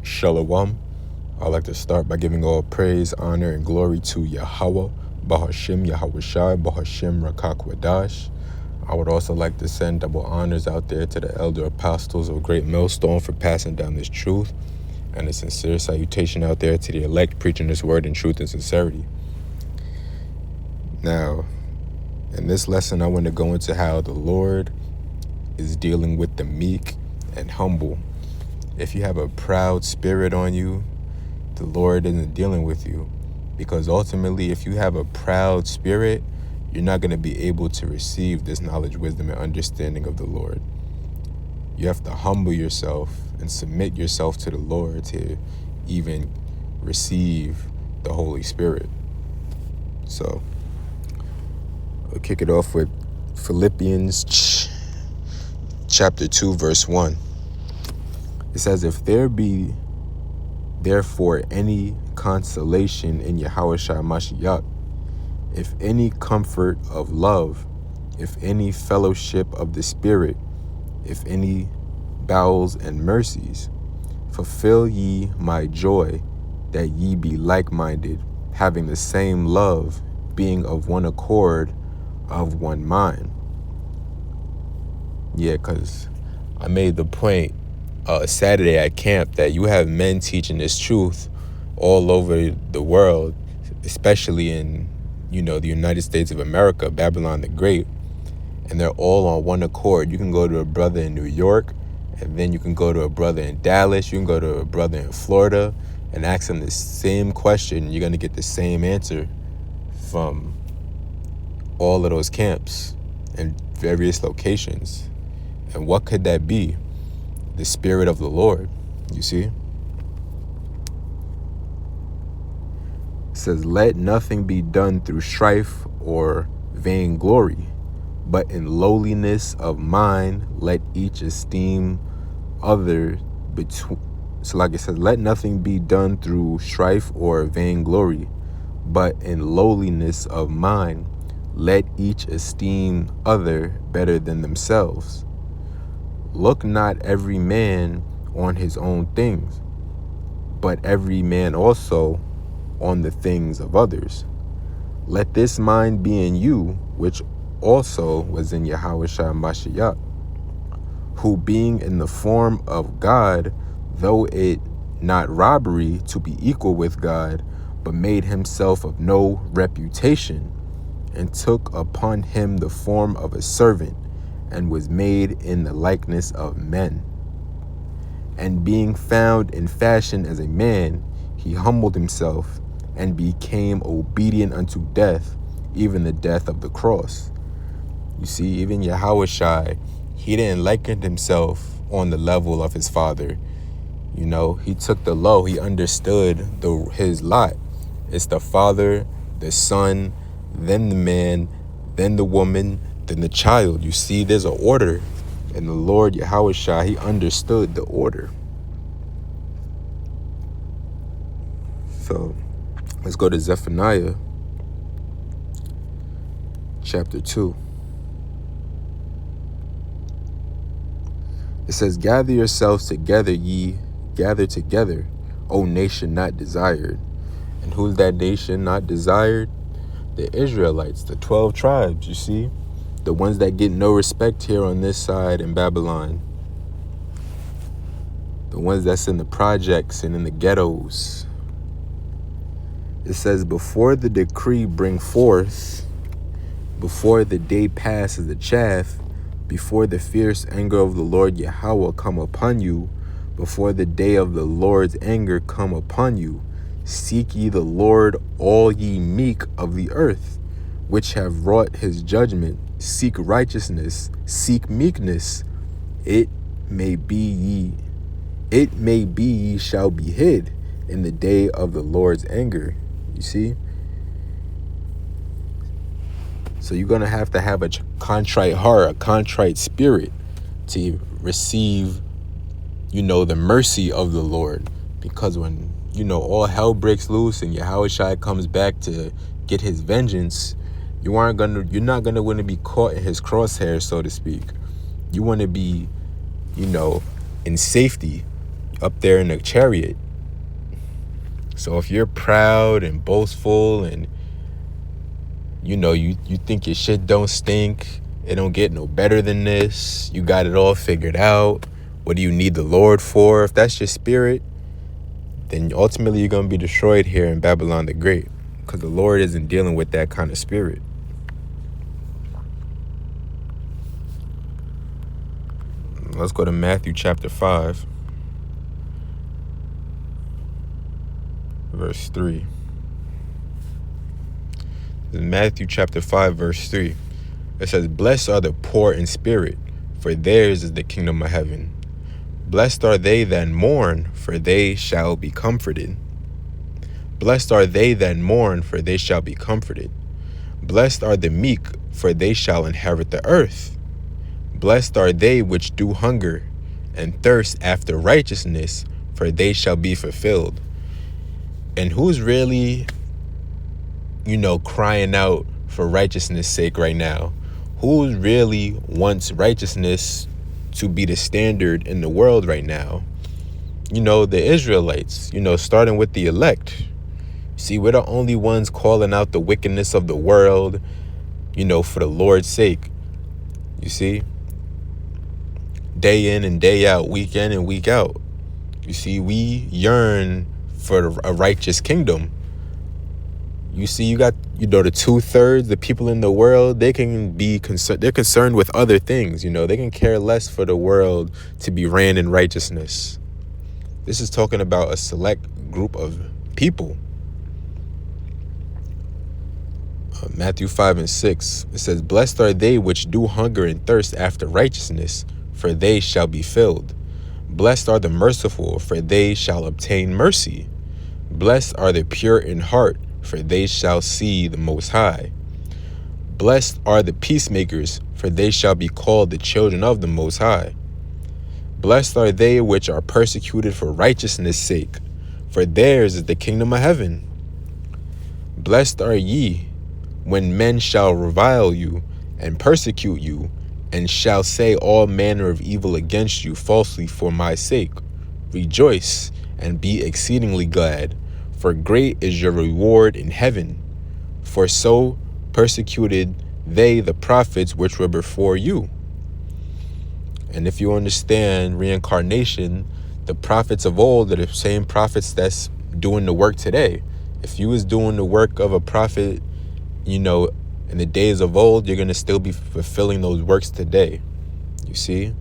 Shalom. I'd like to start by giving all praise, honor, and glory to Yahweh, Bahashim Yahawashi, Bahashim Rakakwadash. I would also like to send double honors out there to the elder apostles of Great Millstone for passing down this truth, and a sincere salutation out there to the elect preaching this word in truth and sincerity. Now, in this lesson, I want to go into how the Lord is dealing with the meek and humble. If you have a proud spirit on you, the Lord isn't dealing with you, because ultimately, if you have a proud spirit, you're not going to be able to receive this knowledge, wisdom, and understanding of the Lord. You have to humble yourself and submit yourself to the Lord to even receive the Holy Spirit. So, we'll kick it off with Philippians chapter 2, verse 1. It says, if there be therefore any consolation in Yahawashi Mashiach, if any comfort of love, if any fellowship of the Spirit, if any bowels and mercies, fulfill ye my joy, that ye be like-minded, having the same love, being of one accord, of one mind. Yeah, because I made the point Saturday at camp that you have men teaching this truth all over the world, especially in, the United States of America, Babylon the Great, and they're all on one accord. You can go to a brother in New York, and then you can go to a brother in Dallas, you can go to a brother in Florida, and ask them the same question. You're going to get the same answer from all of those camps and various locations. And what could that be? The Spirit of the Lord, you see? It says, let nothing be done through strife or vainglory, but in lowliness of mind, let each esteem other between. So like it says, let nothing be done through strife or vainglory, but in lowliness of mind, let each esteem other better than themselves. Look not every man on his own things, but every man also on the things of others. Let this mind be in you, which also was in Yahawashi Mashiach, who being in the form of God, though it not robbery to be equal with God, but made himself of no reputation, and took upon him the form of a servant, and was made in the likeness of men. And being found in fashion as a man, he humbled himself, and became obedient unto death, even the death of the cross. You see, even Yahawashi, he didn't liken himself on the level of his father. He took the low. He understood his lot. It's the Father, the Son, then the man, then the woman, then the child. You see, there's an order. And the Lord Yahawashi, he understood the order. So let's go to Zephaniah chapter 2. It says, gather yourselves together, ye gather together, O nation not desired. And who's that nation not desired? The Israelites, the 12 tribes, you see? The ones that get no respect here on this side in Babylon. The ones that's in the projects and in the ghettos. It says, before the decree bring forth, before the day pass as the chaff, before the fierce anger of the Lord Yahweh come upon you, before the day of the Lord's anger come upon you, seek ye the Lord, all ye meek of the earth, which have wrought his judgment. Seek righteousness, seek meekness. It may be ye shall be hid in the day of the Lord's anger. You see? So you're going to have a contrite heart, a contrite spirit to receive, the mercy of the Lord. Because when, all hell breaks loose and Yahawashi comes back to get his vengeance, you're not going to want to be caught in his crosshairs, so to speak. You want to be, in safety. up there in a chariot. So if you're proud and boastful and you think your shit don't stink, it don't get no better than this, you got it all figured out, what do you need the Lord for? If that's your spirit, then ultimately you're going to be destroyed here in Babylon the Great, because the Lord isn't dealing with that kind of spirit. Let's go to Matthew chapter 5, verse 3. In Matthew chapter 5, verse 3, it says, "Blessed are the poor in spirit, for theirs is the kingdom of heaven. Blessed are they that mourn, for they shall be comforted. Blessed are they that mourn, for they shall be comforted. Blessed are the meek, for they shall inherit the earth. Blessed are they which do hunger and thirst after righteousness, for they shall be fulfilled." And who's really, crying out for righteousness' sake right now? Who really wants righteousness to be the standard in the world right now? The Israelites, starting with the elect. See, we're the only ones calling out the wickedness of the world, for the Lord's sake. You see? Day in and day out, week in and week out. You see, we yearn for a righteous kingdom. You see, you got, the 2/3, the people in the world, they can be concerned. They're concerned with other things. They can care less for the world to be ran in righteousness. This is talking about a select group of people. Matthew 5 and 6, it says, "Blessed are they which do hunger and thirst after righteousness, for they shall be filled. Blessed are the merciful, for they shall obtain mercy. Blessed are the pure in heart, for they shall see the Most High. Blessed are the peacemakers, for they shall be called the children of the Most High. Blessed are they which are persecuted for righteousness' sake, for theirs is the kingdom of heaven. Blessed are ye, when men shall revile you, and persecute you, and shall say all manner of evil against you falsely for my sake. Rejoice, and be exceedingly glad, for great is your reward in heaven. For so persecuted they the prophets which were before you." And if you understand reincarnation, the prophets of old are the same prophets that's doing the work today. If you was doing the work of a prophet, in the days of old, you're going to still be fulfilling those works today. You see?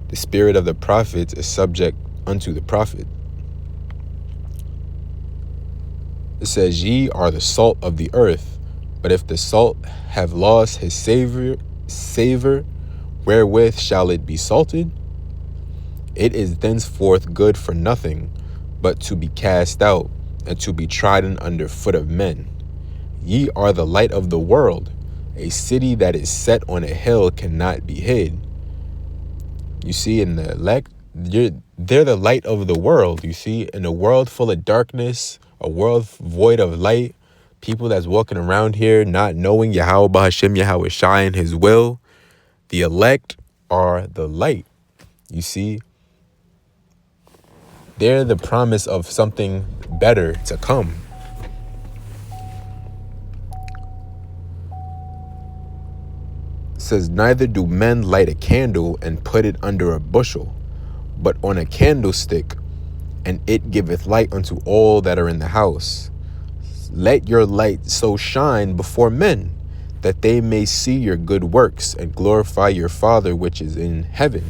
The spirit of the prophets is subject unto the prophet. It says, "Ye are the salt of the earth, but if the salt have lost his savor, wherewith shall it be salted? It is thenceforth good for nothing, but to be cast out, and to be trodden under foot of men. Ye are the light of the world. A city that is set on a hill cannot be hid." You see, in the elect, they're the light of the world. You see, in a world full of darkness, a world void of light, people that's walking around here not knowing Yahweh Bahashim, Yahweh Shai, and his will, the elect are the light. You see, they're the promise of something better to come. It says, "Neither do men light a candle and put it under a bushel, but on a candlestick, and it giveth light unto all that are in the house. Let your light so shine before men, that they may see your good works and glorify your Father which is in heaven."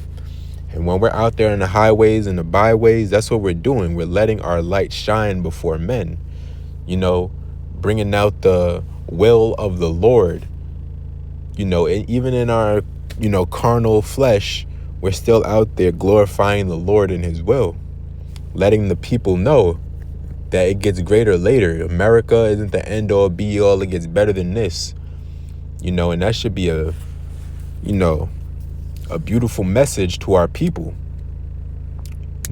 And when we're out there in the highways and the byways, that's what we're doing. We're letting our light shine before men, bringing out the will of the Lord. And even in our, carnal flesh, we're still out there glorifying the Lord in his will, letting the people know that it gets greater later. America isn't the end all be all. It gets better than this, and that should be a beautiful message to our people.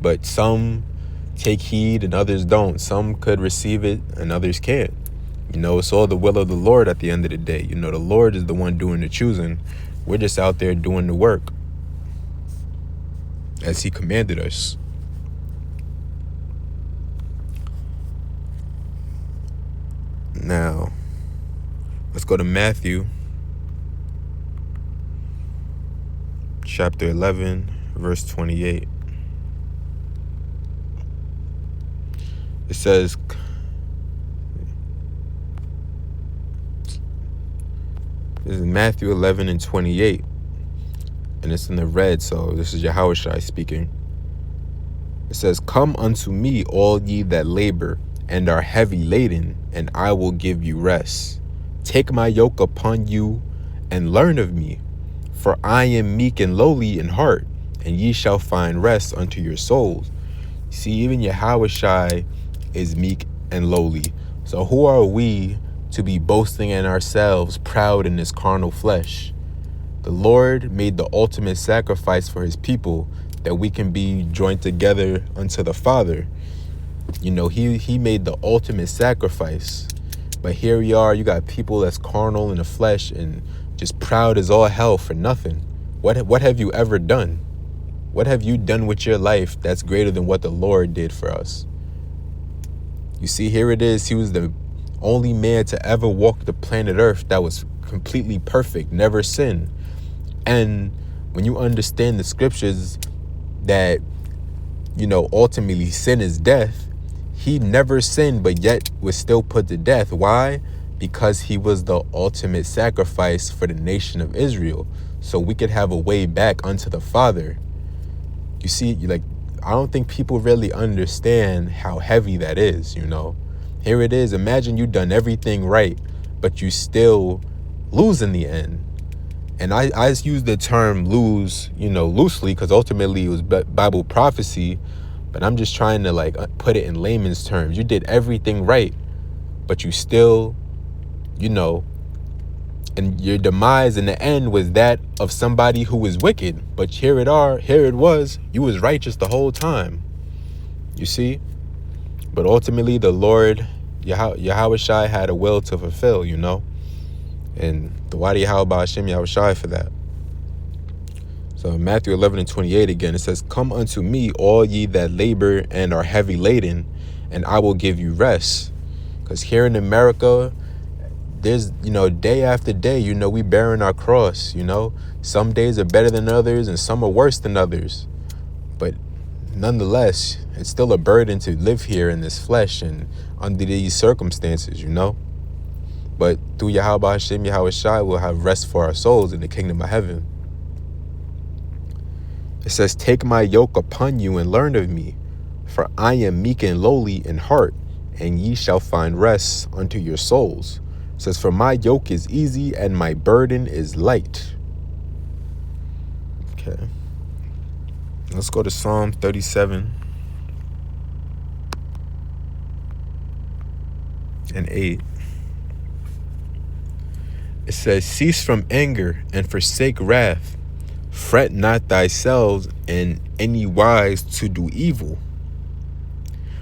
But some take heed and others don't. Some could receive it and others can't. It's all the will of the Lord at the end of the day. The Lord is the one doing the choosing. We're just out there doing the work. as he commanded us. Now, let's go to Matthew chapter 11, verse 28. It says, this is Matthew 11 and 28, and it's in the red, so this is Yahushua speaking. It says, "Come unto me, all ye that labor and are heavy laden, and I will give you rest. Take my yoke upon you and learn of me, for I am meek and lowly in heart, and ye shall find rest unto your souls." See, even Yahushua is meek and lowly. So who are we to be boasting in ourselves, proud in this carnal flesh? The Lord made the ultimate sacrifice for his people, that we can be joined together unto the Father. You know, he made the ultimate sacrifice. But here we are, you got people that's carnal in the flesh and just proud as all hell for nothing. What have you ever done? What have you done with your life that's greater than what the Lord did for us? You see, here it is. He was the only man to ever walk the planet Earth that was completely perfect, never sinned. And when you understand the scriptures that, you know, ultimately sin is death, he never sinned, but yet was still put to death. Why? Because he was the ultimate sacrifice for the nation of Israel, so we could have a way back unto the Father. You see, like, I don't think people really understand how heavy that is, you know. Here it is. Imagine you done everything right, but you still lose in the end. And I use the term lose, you know, loosely, because ultimately it was Bible prophecy. But I'm just trying to, like, put it in layman's terms. You did everything right, but you still, you know, and your demise in the end was that of somebody who was wicked. But here it was, you was righteous the whole time. You see? But ultimately the Lord, Yahushua, had a will to fulfill, you know? And the Wadi Yahweh Hashem Yahushua for that. So in Matthew 11 and 28 again, it says, "Come unto me, all ye that labor and are heavy laden, and I will give you rest." Because here in America, there's, you know, day after day, you know, we bearing our cross, you know. Some days are better than others and some are worse than others. But nonetheless, it's still a burden to live here in this flesh and under these circumstances, you know. But through Yahweh Hashem Yahushua, we'll have rest for our souls in the kingdom of heaven. It says, "Take my yoke upon you and learn of me, for I am meek and lowly in heart, and ye shall find rest unto your souls." It says, "For my yoke is easy and my burden is light." Okay. Let's go to Psalm 37 and 8. It says, "Cease from anger and forsake wrath. Fret not thyself in any wise to do evil.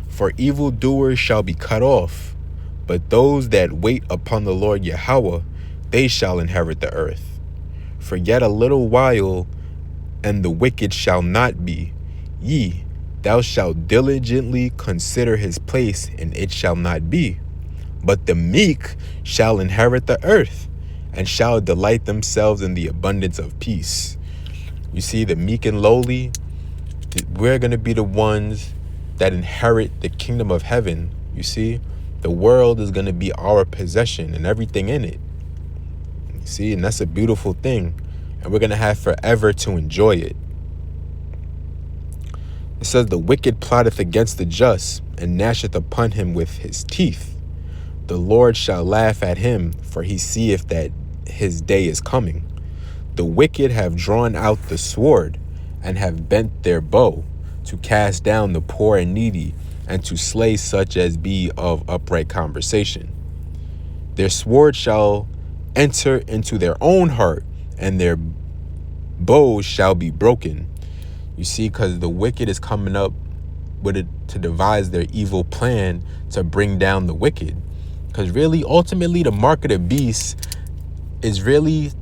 For evildoers shall be cut off, but those that wait upon the Lord Yahweh, they shall inherit the earth. For yet a little while, and the wicked shall not be. Yea, thou shalt diligently consider his place, and it shall not be. But the meek shall inherit the earth, and shall delight themselves in the abundance of peace." You see, the meek and lowly, we're going to be the ones that inherit the kingdom of heaven. You see, the world is going to be our possession and everything in it. You see, and that's a beautiful thing. And we're going to have forever to enjoy it. It says, "The wicked plotteth against the just, and gnasheth upon him with his teeth. The Lord shall laugh at him, for he seeth that his day is coming. The wicked have drawn out the sword, and have bent their bow, to cast down the poor and needy, and to slay such as be of upright conversation. Their sword shall enter into their own heart, and their bows shall be broken." You see, because the wicked is coming up with it to devise their evil plan to bring down the wicked. Because really, ultimately, the mark of the beast is really,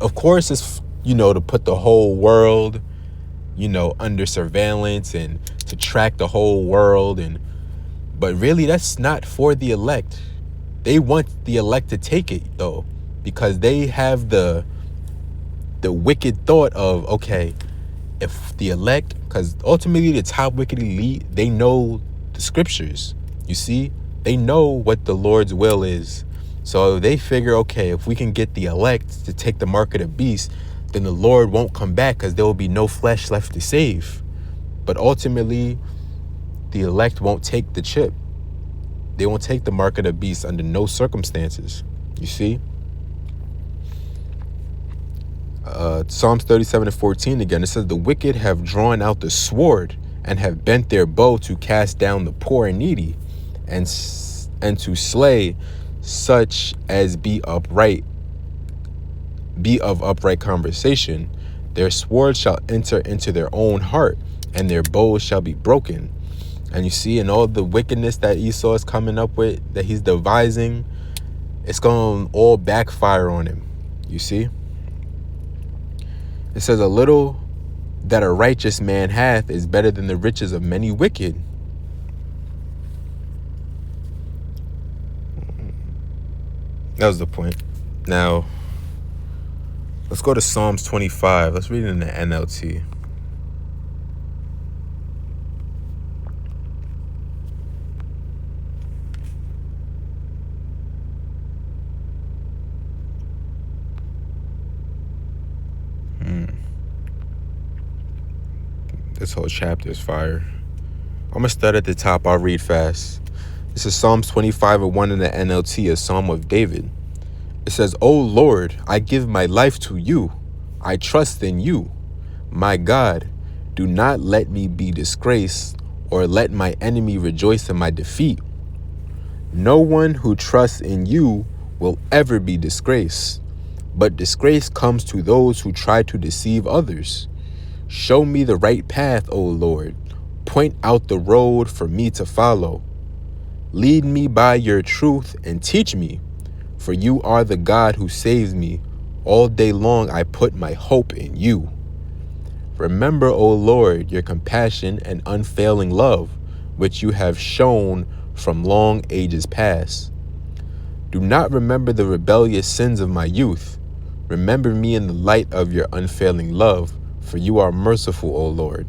of course, it's, you know, to put the whole world, under surveillance and to track the whole world. But really, that's not for the elect. They want the elect to take it, though, because they have the wicked thought of, okay, if the elect, because ultimately the top wicked elite, they know the scriptures. You see, they know what the Lord's will is. So they figure, okay, if we can get the elect to take the mark of the beast, then the Lord won't come back because there will be no flesh left to save. But ultimately, the elect won't take the chip. They won't take the mark of the beast under no circumstances. You see? Psalms 37:14 again, it says, the wicked have drawn out the sword and have bent their bow to cast down the poor and needy and to slay such as be of upright conversation. Their sword shall enter into their own heart, and their bows shall be broken. And you see, in all the wickedness that Esau is coming up with, that he's devising, it's going to all backfire on him. You see? It says, a little that a righteous man hath is better than the riches of many wicked. That was the point. Now, let's go to Psalms 25. Let's read it in the NLT. This whole chapter is fire. I'm going to start at the top. I'll read fast. This is Psalms 25:1 in the NLT, a psalm of David. It says, O Lord, I give my life to you. I trust in you. My God, do not let me be disgraced or let my enemy rejoice in my defeat. No one who trusts in you will ever be disgraced, but disgrace comes to those who try to deceive others. Show me the right path, O Lord. Point out the road for me to follow. Lead me by your truth and teach me, for you are the God who saves me. All day long I put my hope in you. Remember, O Lord, your compassion and unfailing love, which you have shown from long ages past. Do not remember the rebellious sins of my youth. Remember me in the light of your unfailing love, for you are merciful, O Lord.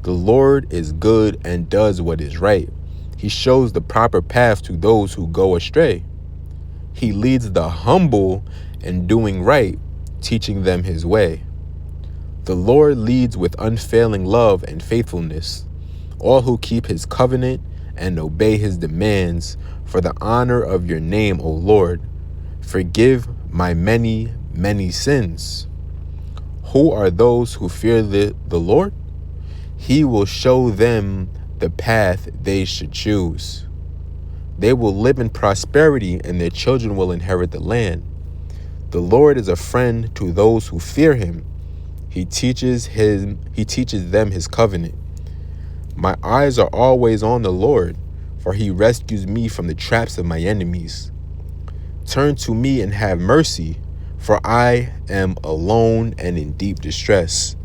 The Lord is good and does what is right. He shows the proper path to those who go astray. He leads the humble in doing right, teaching them his way. The Lord leads with unfailing love and faithfulness, all who keep his covenant and obey his demands, for the honor of your name, O Lord. Forgive my many, many sins. Who are those who fear the Lord? He will show them the path they should choose. They will live in prosperity, and their children will inherit the land. The Lord is a friend to those who fear him. He teaches them his covenant. My eyes are always on the Lord, for he rescues me from the traps of my enemies. Turn to me and have mercy, for I am alone and in deep distress.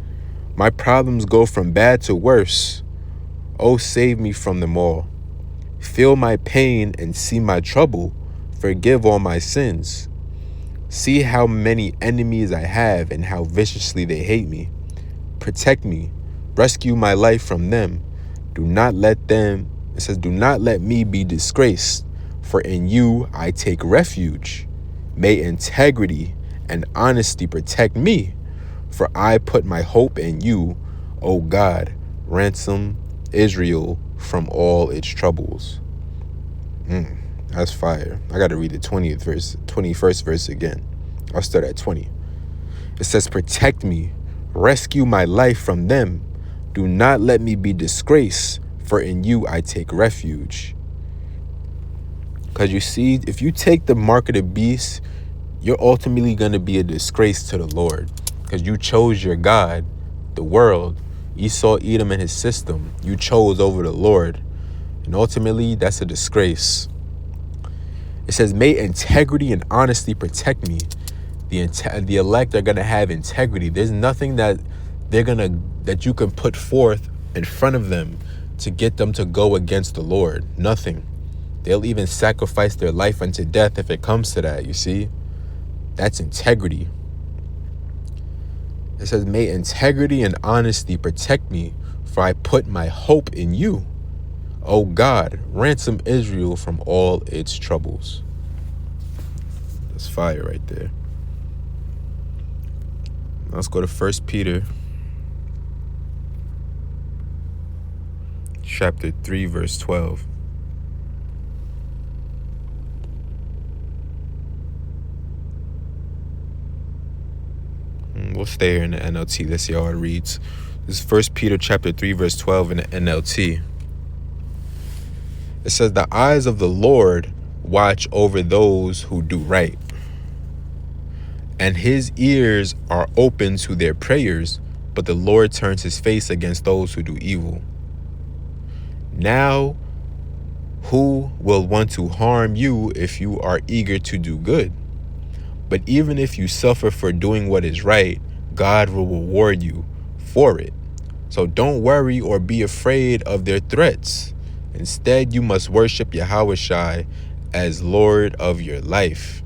My problems go from bad to worse. Oh, save me from them all. Feel my pain and see my trouble. Forgive all my sins. See how many enemies I have and how viciously they hate me. Protect me. Rescue my life from them. Do not let me be disgraced, for in you I take refuge. May integrity and honesty protect me, for I put my hope in you, O God. Ransom Israel from all its troubles. That's fire. I got to read the 21st verse again. I'll start at 20. It says, protect me, rescue my life from them. Do not let me be disgraced, for in you I take refuge. Because you see, if you take the mark of the beast, you're ultimately going to be a disgrace to the Lord, because you chose your God, the world. Esau, Edom, and his system. You chose over the Lord. And ultimately, that's a disgrace. It says, may integrity and honesty protect me. The elect are going to have integrity. There's nothing that that you can put forth in front of them to get them to go against the Lord? Nothing. They'll even sacrifice their life unto death if it comes to that, you see? That's integrity. It says, may integrity and honesty protect me, for I put my hope in you. O God, ransom Israel from all its troubles. That's fire right there. Let's go to 1 Peter chapter 3, verse 12. We'll stay here in the NLT. Let's see how it reads. This is 1 Peter chapter 3, verse 12 in the NLT. It says, the eyes of the Lord watch over those who do right, and his ears are open to their prayers, but the Lord turns his face against those who do evil. Now, who will want to harm you if you are eager to do good? But even if you suffer for doing what is right, God will reward you for it. So don't worry or be afraid of their threats. Instead, you must worship Yahweh as Lord of your life.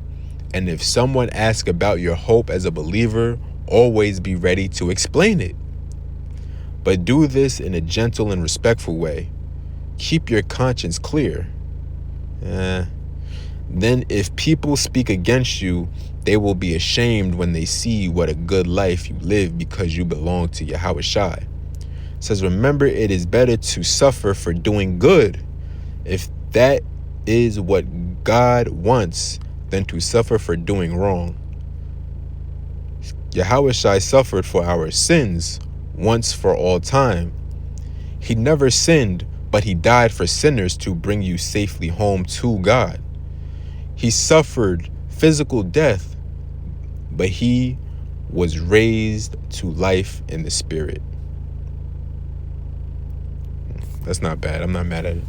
And if someone asks about your hope as a believer, always be ready to explain it. But do this in a gentle and respectful way. Keep your conscience clear. Then if people speak against you, they will be ashamed when they see what a good life you live because you belong to Yahweh Shai. It says, remember, it is better to suffer for doing good, if that is what God wants, than to suffer for doing wrong. Yahweh Shai suffered for our sins once for all time. He never sinned, but he died for sinners to bring you safely home to God. He suffered physical death, but he was raised to life in the spirit. That's not bad. I'm not mad at it.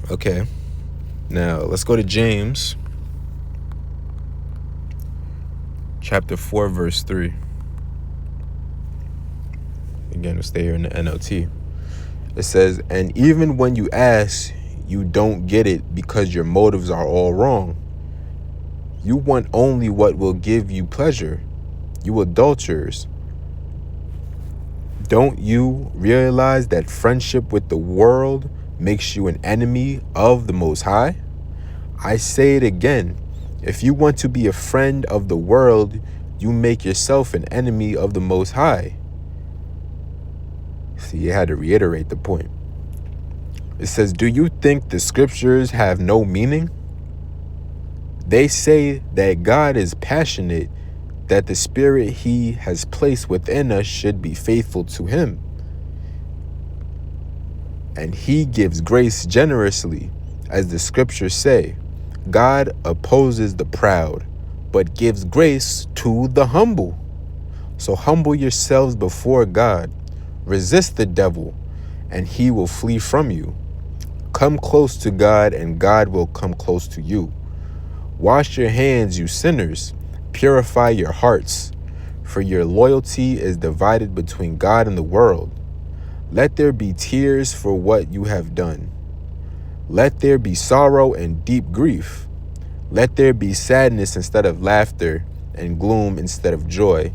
Okay. Now, let's go to James chapter 4, verse 3. Again, we'll stay here in the NLT. It says, and even when you ask, you don't get it because your motives are all wrong. You want only what will give you pleasure. You adulterers. Don't you realize that friendship with the world makes you an enemy of the Most High? I say it again. If you want to be a friend of the world, you make yourself an enemy of the Most High. See, you had to reiterate the point. It says, do you think the scriptures have no meaning? They say that God is passionate, that the spirit he has placed within us should be faithful to him. And he gives grace generously, as the scriptures say. God opposes the proud, but gives grace to the humble. So humble yourselves before God. Resist the devil, and he will flee from you. Come close to God, and God will come close to you. Wash your hands, you sinners. Purify your hearts, for your loyalty is divided between God and the world. Let there be tears for what you have done. Let there be sorrow and deep grief. Let there be sadness instead of laughter, and gloom instead of joy.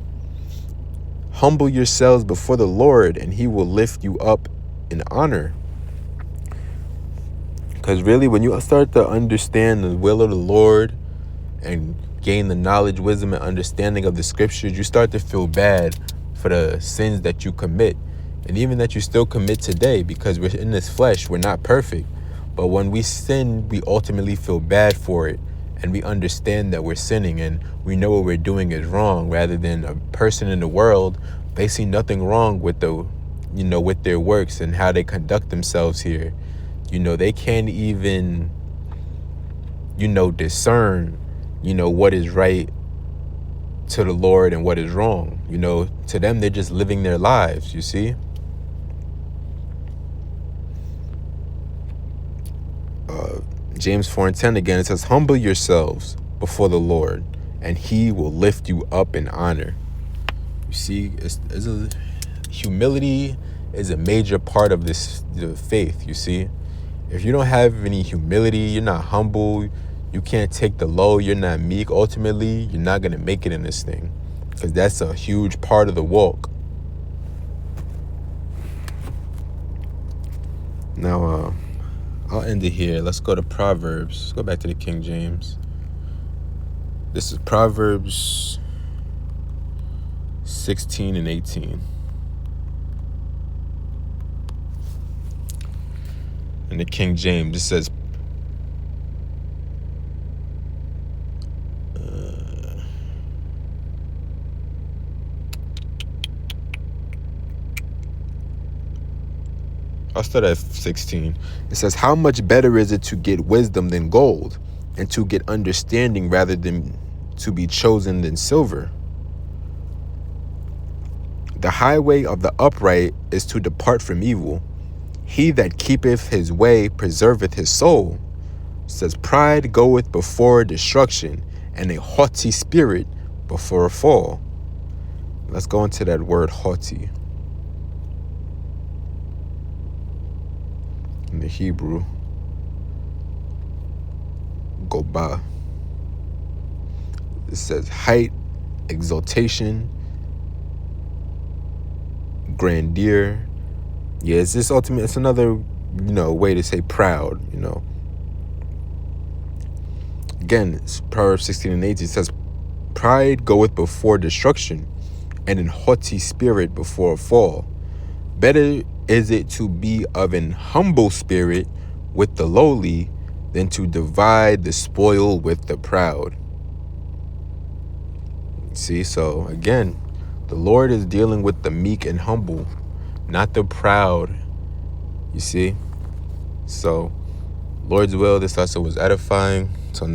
Humble yourselves before the Lord, and he will lift you up in honor. Because really, when you start to understand the will of the Lord and gain the knowledge, wisdom, and understanding of the scriptures, you start to feel bad for the sins that you commit, and even that you still commit today, because we're in this flesh. We're not perfect. But when we sin, we ultimately feel bad for it, and we understand that we're sinning, and we know what we're doing is wrong, rather than a person in the world. They see nothing wrong with with their works and how they conduct themselves here. They can't even, discern, what is right to the Lord and what is wrong. To them, they're just living their lives, you see. James 4:10 again, it says, humble yourselves before the Lord, and he will lift you up in honor. You see, humility is a major part of the faith, you see. If you don't have any humility, you're not humble, you can't take the low, you're not meek, ultimately, you're not going to make it in this thing. Because that's a huge part of the walk. Now, I'll end it here. Let's go to Proverbs. Let's go back to the King James. This is Proverbs 16 and 18. In the King James, it says, I'll start at 16. It says, how much better is it to get wisdom than gold, and to get understanding rather than to be chosen than silver? The highway of the upright is to depart from evil. He that keepeth his way preserveth his soul. It says, pride goeth before destruction, and a haughty spirit before a fall. Let's go into that word haughty. In the Hebrew, gobah. It says height, exaltation, grandeur. Yeah, it's this ultimate, it's another, way to say proud, Again, it's Proverbs 16 and 18. It says, pride goeth before destruction, and an haughty spirit before a fall. Better is it to be of an humble spirit with the lowly than to divide the spoil with the proud. See, so again, the Lord is dealing with the meek and humble, not the proud. You see? So, Lord's will, this lesson was edifying. Till